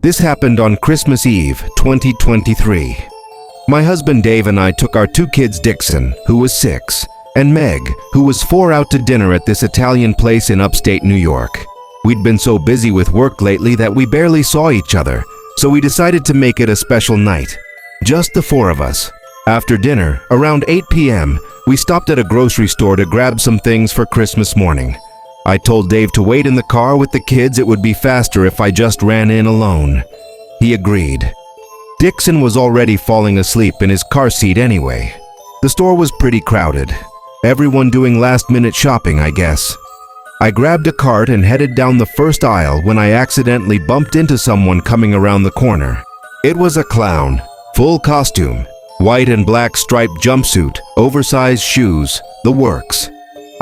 This happened on Christmas Eve, 2023. My husband Dave and I took our 2 kids, Dixon, who was 6, and Meg, who was 4, out to dinner at this Italian place in upstate New York. We'd been so busy with work lately that we barely saw each other, so we decided to make it a special night. Just the 4 of us. After dinner, around 8 p.m., we stopped at a grocery store to grab some things for Christmas morning. I told Dave to wait in the car with the kids. It would be faster if I just ran in alone. He agreed. Dixon was already falling asleep in his car seat anyway. The store was pretty crowded. Everyone doing last-minute shopping, I guess. I grabbed a cart and headed down the first aisle when I accidentally bumped into someone coming around the corner. It was a clown, full costume, white and black striped jumpsuit, oversized shoes, the works.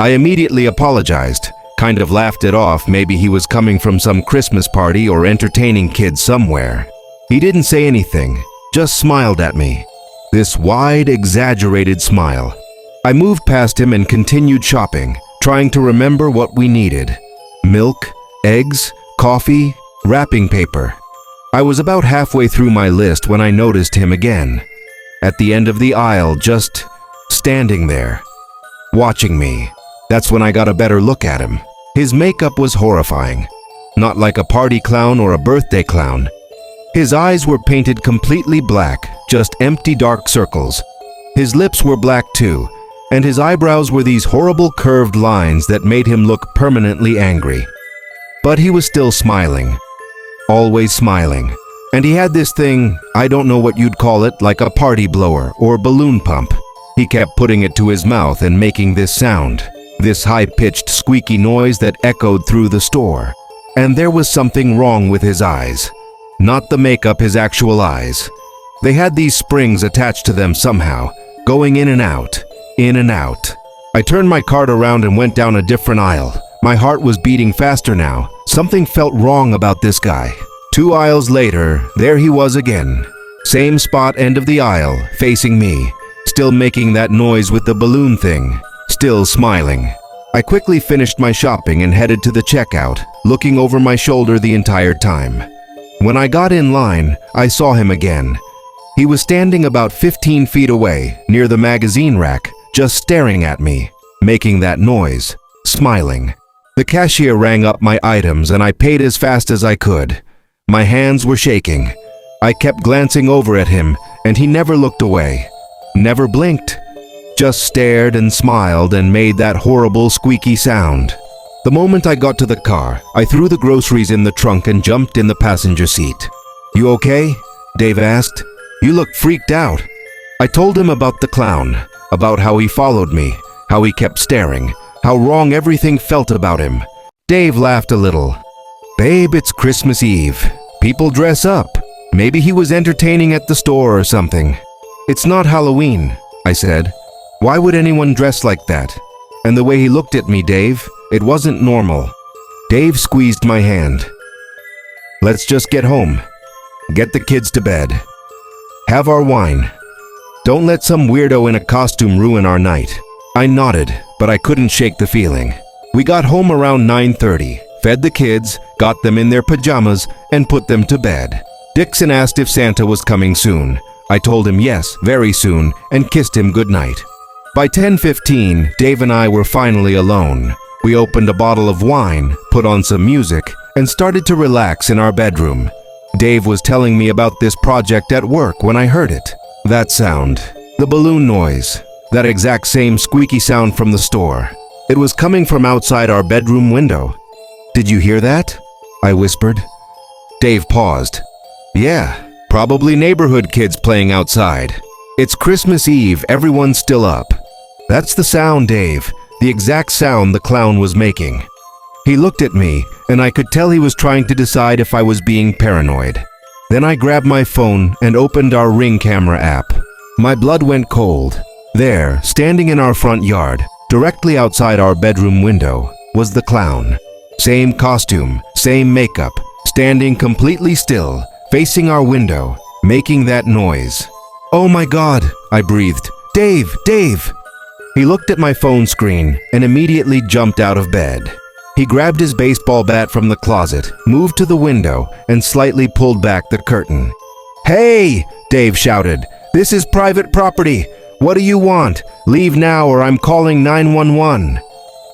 I immediately apologized, kind of laughed it off. Maybe he was coming from some Christmas party or entertaining kids somewhere. He didn't say anything, just smiled at me. This wide, exaggerated smile. I moved past him and continued shopping, trying to remember what we needed. Milk, eggs, coffee, wrapping paper. I was about halfway through my list when I noticed him again. At the end of the aisle, just standing there, watching me. That's when I got a better look at him. His makeup was horrifying. Not like a party clown or a birthday clown. His eyes were painted completely black, just empty dark circles. His lips were black too, and his eyebrows were these horrible curved lines that made him look permanently angry. But he was still smiling. Always smiling. And he had this thing, I don't know what you'd call it, like a party blower or balloon pump. He kept putting it to his mouth and making this sound, this high-pitched squeaky noise that echoed through the store. And there was something wrong with his eyes. Not the makeup, his actual eyes. They had these springs attached to them somehow, going in and out, in and out. I turned my cart around and went down a different aisle. My heart was beating faster now. Something felt wrong about this guy. 2 aisles later, there he was again. Same spot, end of the aisle, facing me. Still making that noise with the balloon thing. Still smiling. I quickly finished my shopping and headed to the checkout, looking over my shoulder the entire time. When I got in line, I saw him again. He was standing about 15 feet away, near the magazine rack, just staring at me, making that noise, smiling. The cashier rang up my items and I paid as fast as I could. My hands were shaking. I kept glancing over at him and he never looked away, never blinked, just stared and smiled and made that horrible squeaky sound. The moment I got to the car, I threw the groceries in the trunk and jumped in the passenger seat. "You okay?" Dave asked. "You look freaked out." I told him about the clown, about how he followed me, how he kept staring, how wrong everything felt about him. Dave laughed a little. "Babe, it's Christmas Eve. People dress up. Maybe he was entertaining at the store or something." "It's not Halloween," I said. "Why would anyone dress like that?" And the way he looked at me, Dave, it wasn't normal. Dave squeezed my hand. "Let's just get home. Get the kids to bed. Have our wine. Don't let some weirdo in a costume ruin our night." I nodded, but I couldn't shake the feeling. We got home around 9:30, fed the kids, got them in their pajamas, and put them to bed. Dixon asked if Santa was coming soon. I told him yes, very soon, and kissed him goodnight. By 10:15, Dave and I were finally alone. We opened a bottle of wine, put on some music, and started to relax in our bedroom. Dave was telling me about this project at work when I heard it. That sound, the balloon noise, that exact same squeaky sound from the store. It was coming from outside our bedroom window. "Did you hear that?" I whispered. Dave paused. "Yeah, probably neighborhood kids playing outside. It's Christmas Eve, everyone's still up." "That's the sound, Dave, the exact sound the clown was making." He looked at me, and I could tell he was trying to decide if I was being paranoid. Then I grabbed my phone and opened our Ring camera app. My blood went cold. There, standing in our front yard, directly outside our bedroom window, was the clown. Same costume, same makeup, standing completely still, facing our window, making that noise. "Oh my God," I breathed. "Dave, Dave!" He looked at my phone screen and immediately jumped out of bed. He grabbed his baseball bat from the closet, moved to the window, and slightly pulled back the curtain. "Hey!" Dave shouted. "This is private property. What do you want? Leave now or I'm calling 911.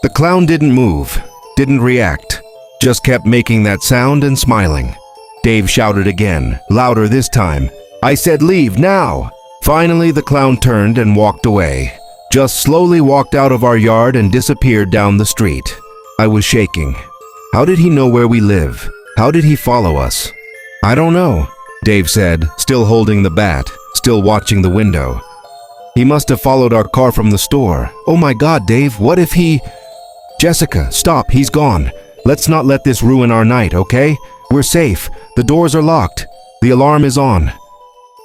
The clown didn't move, didn't react, just kept making that sound and smiling. Dave shouted again, louder this time. "I said leave now!" Finally, the clown turned and walked away. Just slowly walked out of our yard and disappeared down the street. I was shaking. How did he know where we live? How did he follow us? "I don't know," Dave said, still holding the bat, still watching the window. "He must have followed our car from the store. Oh my God, Dave, what if he—" "Jessica, stop, he's gone. Let's not let this ruin our night, okay? We're safe. The doors are locked. The alarm is on."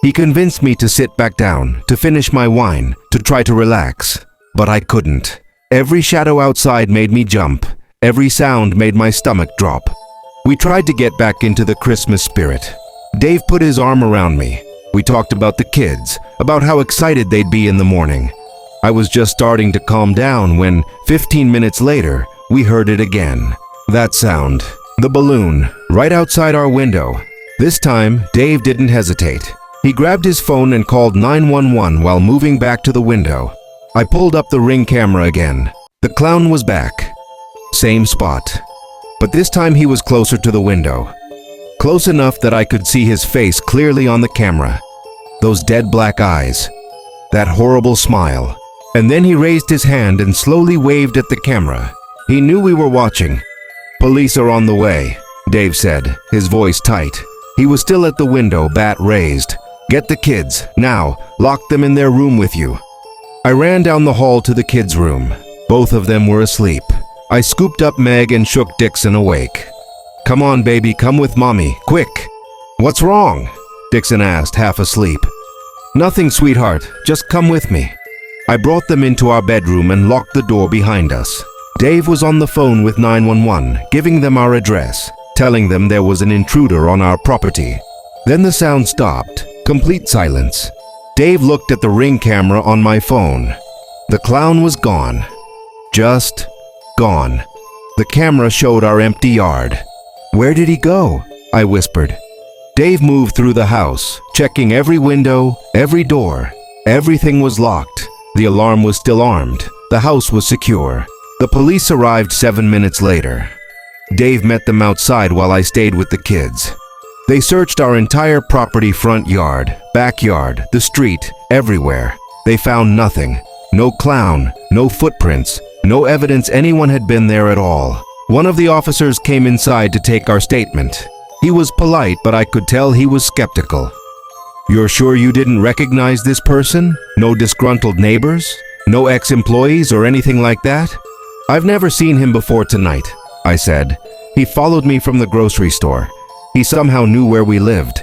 He convinced me to sit back down, to finish my wine, to try to relax. But I couldn't. Every shadow outside made me jump. Every sound made my stomach drop. We tried to get back into the Christmas spirit. Dave put his arm around me. We talked about the kids, about how excited they'd be in the morning. I was just starting to calm down when, 15 minutes later, we heard it again. That sound. The balloon, right outside our window. This time, Dave didn't hesitate. He grabbed his phone and called 911 while moving back to the window. I pulled up the Ring camera again. The clown was back. Same spot. But this time he was closer to the window. Close enough that I could see his face clearly on the camera. Those dead black eyes. That horrible smile. And then he raised his hand and slowly waved at the camera. He knew we were watching. "Police are on the way," Dave said, his voice tight. He was still at the window, bat raised. "Get the kids, now. Lock them in their room with you." I ran down the hall to the kids' room. Both of them were asleep. I scooped up Meg and shook Dixon awake. "Come on, baby, come with mommy, quick." "What's wrong?" Dixon asked, half asleep. "Nothing, sweetheart, just come with me." I brought them into our bedroom and locked the door behind us. Dave was on the phone with 911, giving them our address, telling them there was an intruder on our property. Then the sound stopped, complete silence. Dave looked at the Ring camera on my phone. The clown was gone. Just gone. The camera showed our empty yard. "Where did he go?" I whispered. Dave moved through the house, checking every window, every door. Everything was locked. The alarm was still armed. The house was secure. The police arrived 7 minutes later. Dave met them outside while I stayed with the kids. They searched our entire property, front yard, backyard, the street, everywhere. They found nothing. No clown, no footprints, no evidence anyone had been there at all. One of the officers came inside to take our statement. He was polite, but I could tell he was skeptical. "You're sure you didn't recognize this person? No disgruntled neighbors? No ex-employees or anything like that?" "I've never seen him before tonight," I said. "He followed me from the grocery store. He somehow knew where we lived."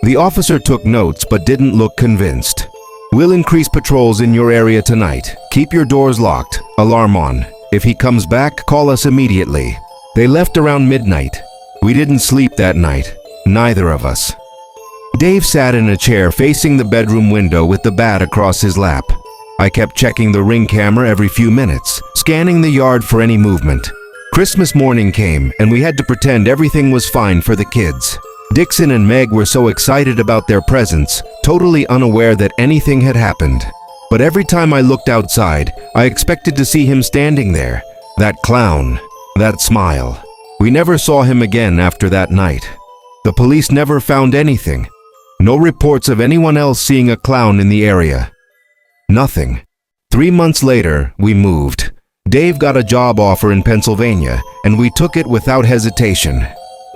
The officer took notes but didn't look convinced. "We'll increase patrols in your area tonight. Keep your doors locked, alarm on. If he comes back, call us immediately." They left around midnight. We didn't sleep that night, neither of us. Dave sat in a chair facing the bedroom window with the bat across his lap. I kept checking the Ring camera every few minutes, scanning the yard for any movement. Christmas morning came, and we had to pretend everything was fine for the kids. Dixon and Meg were so excited about their presents, totally unaware that anything had happened. But every time I looked outside, I expected to see him standing there. That clown, that smile. We never saw him again after that night. The police never found anything. No reports of anyone else seeing a clown in the area. Nothing. 3 months later, we moved. Dave got a job offer in Pennsylvania, and we took it without hesitation.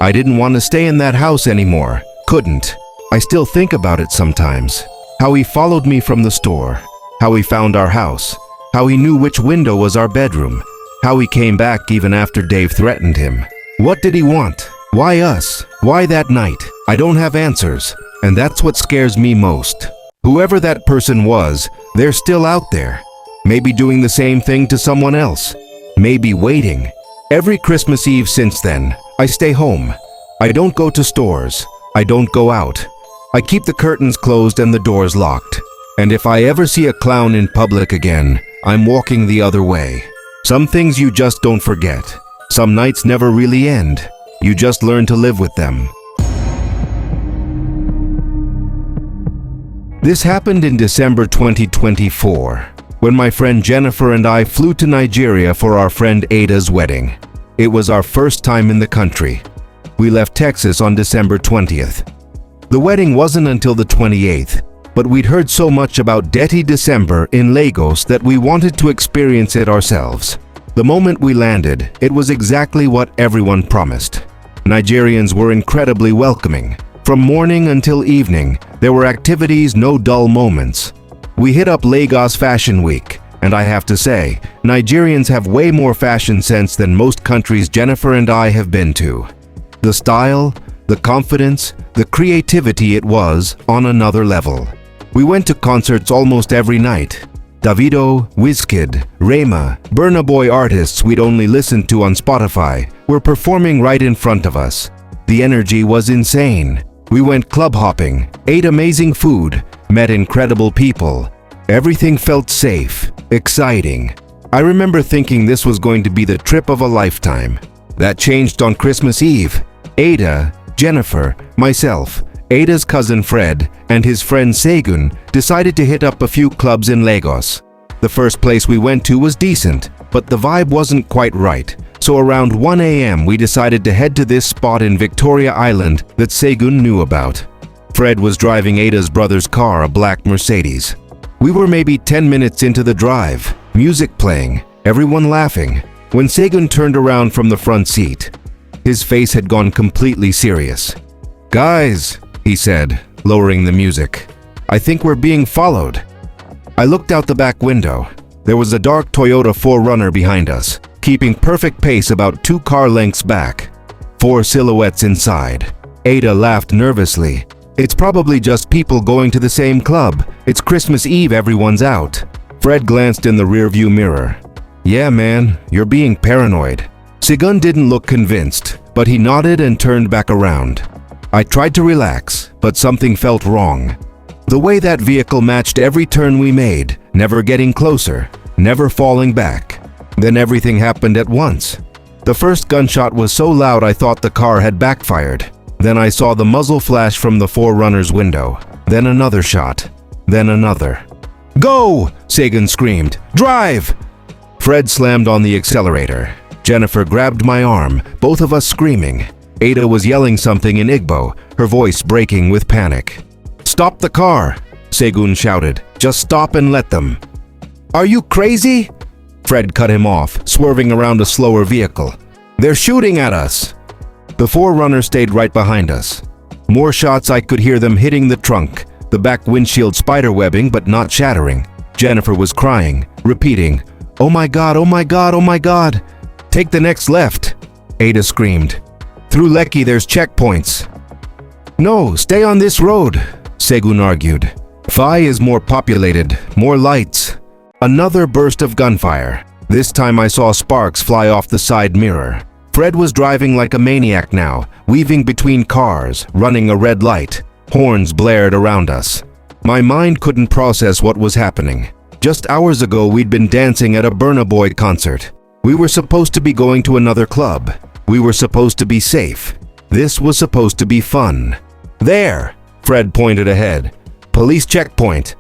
I didn't want to stay in that house anymore. Couldn't. I still think about it sometimes. How he followed me from the store. How he found our house. How he knew which window was our bedroom. How he came back even after Dave threatened him. What did he want? Why us? Why that night? I don't have answers, and that's what scares me most. Whoever that person was, they're still out there. Maybe doing the same thing to someone else. Maybe waiting. Every Christmas Eve since then, I stay home. I don't go to stores. I don't go out. I keep the curtains closed and the doors locked. And if I ever see a clown in public again, I'm walking the other way. Some things you just don't forget. Some nights never really end. You just learn to live with them. This happened in December 2024, when my friend Jennifer and I flew to Nigeria for our friend Ada's wedding. It was our first time in the country. We left Texas on December 20th. The wedding wasn't until the 28th, but we'd heard so much about Dirty December in Lagos that we wanted to experience it ourselves. The moment we landed, it was exactly what everyone promised. Nigerians were incredibly welcoming. From morning until evening, there were activities, no dull moments. We hit up Lagos Fashion Week, and I have to say, Nigerians have way more fashion sense than most countries Jennifer and I have been to. The style, the confidence, the creativity, it was on another level. We went to concerts almost every night. Davido, Wizkid, Rema, Burna Boy artists we'd only listened to on Spotify were performing right in front of us. The energy was insane. We went club hopping, ate amazing food, met incredible people. Everything felt safe, exciting. I remember thinking this was going to be the trip of a lifetime. That changed on Christmas Eve. Ada, Jennifer, myself, Ada's cousin Fred, and his friend Segun decided to hit up a few clubs in Lagos. The first place we went to was decent, but the vibe wasn't quite right. So around 1 a.m. we decided to head to this spot in Victoria Island that Segun knew about. Fred was driving Ada's brother's car, a black Mercedes. We were maybe 10 minutes into the drive, music playing, everyone laughing, when Segun turned around from the front seat. His face had gone completely serious. "Guys," he said, lowering the music, "I think we're being followed." I looked out the back window. There was a dark Toyota 4Runner behind us, keeping perfect pace about 2 car lengths back. 4 silhouettes inside. Ada laughed nervously. "It's probably just people going to the same club. It's Christmas Eve, everyone's out." Fred glanced in the rearview mirror. "Yeah, man, you're being paranoid." Segun didn't look convinced, but he nodded and turned back around. I tried to relax, but something felt wrong. The way that vehicle matched every turn we made, never getting closer, never falling back. Then everything happened at once. The first gunshot was so loud I thought the car had backfired. Then I saw the muzzle flash from the 4Runner's window. Then another shot. Then another. "Go!" Segun screamed. "Drive!" Fred slammed on the accelerator. Jennifer grabbed my arm, both of us screaming. Ada was yelling something in Igbo, her voice breaking with panic. "Stop the car!" Segun shouted. "Just stop and let them." "Are you crazy?" Fred cut him off, swerving around a slower vehicle. "They're shooting at us!" The 4Runner stayed right behind us. More shots, I could hear them hitting the trunk, the back windshield spiderwebbing but not shattering. Jennifer was crying, repeating, "Oh my God, oh my God, oh my God!" "Take the next left," Ada screamed. "Through Lekki there's checkpoints." "No, stay on this road," Segun argued. "Fai is more populated, more lights." Another burst of gunfire. This time I saw sparks fly off the side mirror. Fred was driving like a maniac now, weaving between cars, running a red light. Horns blared around us. My mind couldn't process what was happening. Just hours ago we'd been dancing at a Burna Boy concert. We were supposed to be going to another club. We were supposed to be safe. This was supposed to be fun. "There!" Fred pointed ahead. "Police checkpoint."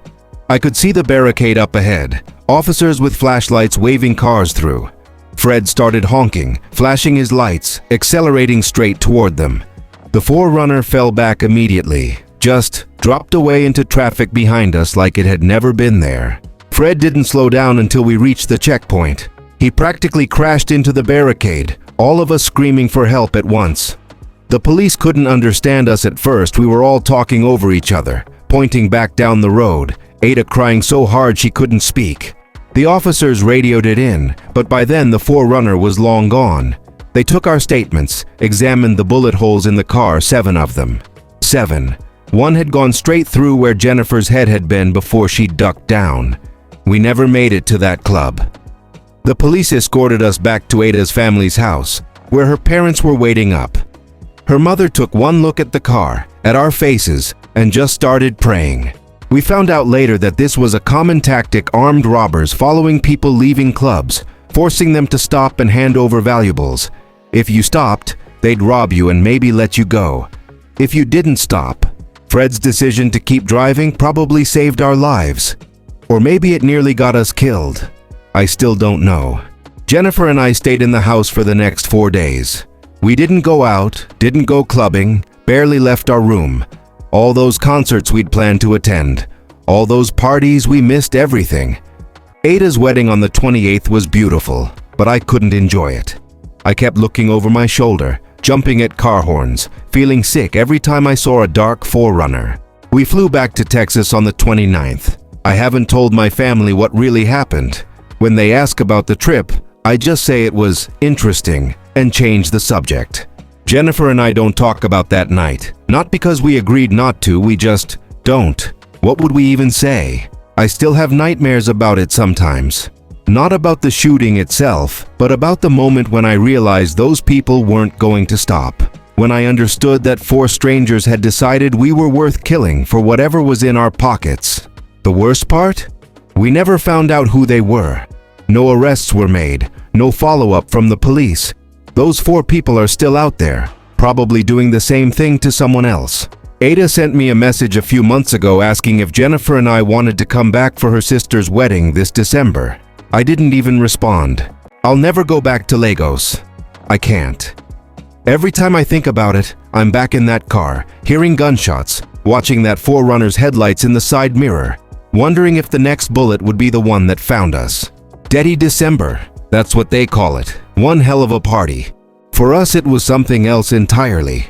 I could see the barricade up ahead, officers with flashlights waving cars through. Fred started honking, flashing his lights, accelerating straight toward them. The 4Runner fell back immediately, just dropped away into traffic behind us like it had never been there. Fred didn't slow down until we reached the checkpoint. He practically crashed into the barricade, all of us screaming for help at once. The police couldn't understand us at first. We were all talking over each other, pointing back down the road, Ada crying so hard she couldn't speak. The officers radioed it in, but by then the 4Runner was long gone. They took our statements, examined the bullet holes in the car, 7 of them. 7. One had gone straight through where Jennifer's head had been before she ducked down. We never made it to that club. The police escorted us back to Ada's family's house, where her parents were waiting up. Her mother took one look at the car, at our faces, and just started praying. We found out later that this was a common tactic, armed robbers following people leaving clubs, forcing them to stop and hand over valuables. If you stopped, they'd rob you and maybe let you go. If you didn't stop, Fred's decision to keep driving probably saved our lives. Or maybe it nearly got us killed. I still don't know. Jennifer and I stayed in the house for the next 4 days. We didn't go out, didn't go clubbing, barely left our room. All those concerts we'd planned to attend, all those parties, we missed everything. Ada's wedding on the 28th was beautiful, but I couldn't enjoy it. I kept looking over my shoulder, jumping at car horns, feeling sick every time I saw a dark 4Runner. We flew back to Texas on the 29th. I haven't told my family what really happened. When they ask about the trip, I just say it was interesting and change the subject. Jennifer and I don't talk about that night. Not because we agreed not to, we just don't. What would we even say? I still have nightmares about it sometimes. Not about the shooting itself, but about the moment when I realized those people weren't going to stop. When I understood that 4 strangers had decided we were worth killing for whatever was in our pockets. The worst part? We never found out who they were. No arrests were made, no follow-up from the police. Those 4 people are still out there, probably doing the same thing to someone else. Ada sent me a message a few months ago asking if Jennifer and I wanted to come back for her sister's wedding this December. I didn't even respond. I'll never go back to Lagos. I can't. Every time I think about it, I'm back in that car, hearing gunshots, watching that 4Runner's headlights in the side mirror, wondering if the next bullet would be the one that found us. Deady December, that's what they call it. One hell of a party. For us, it was something else entirely.